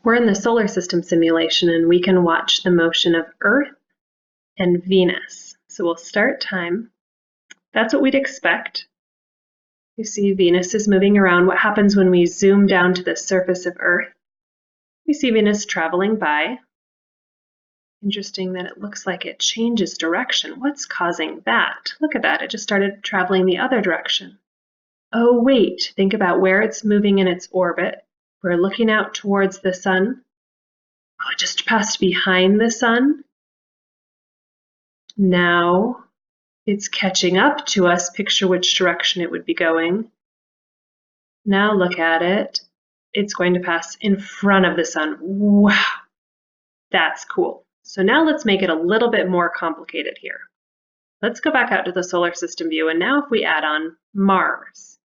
We're in the solar system simulation and we can watch the motion of Earth and Venus. So we'll start time. That's what we'd expect. You see Venus is moving around. What happens when we zoom down to the surface of Earth? We see Venus traveling by. Interesting that it looks like it changes direction. What's causing that? Look at that, it just started traveling the other direction. Oh wait, think about where it's moving in its orbit. We're looking out towards the sun. Oh, it just passed behind the sun. Now it's catching up to us. Picture which direction it would be going. Now look at it. It's going to pass in front of the sun. Wow, that's cool. So now let's make it a little bit more complicated here. Let's go back out to the solar system view, and now if we add on Mars.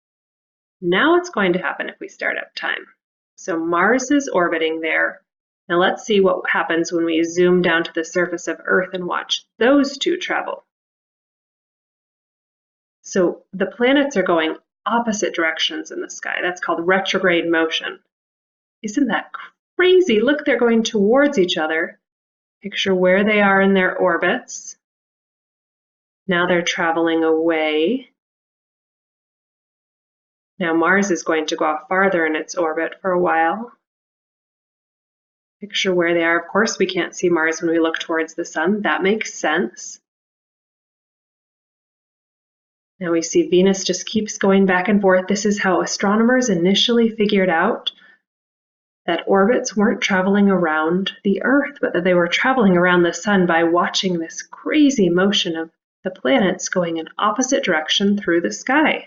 Now what's going to happen if we start up time? So Mars is orbiting there. Now let's see what happens when we zoom down to the surface of Earth and watch those two travel. So the planets are going opposite directions in the sky. That's called retrograde motion. Isn't that crazy? Look, they're going towards each other. Picture where they are in their orbits. Now they're traveling away. Now Mars is going to go off farther in its orbit for a while. Picture where they are. Of course, we can't see Mars when we look towards the sun. That makes sense. Now we see Venus just keeps going back and forth. This is how astronomers initially figured out that orbits weren't traveling around the Earth, but that they were traveling around the sun by watching this crazy motion of the planets going in opposite direction through the sky.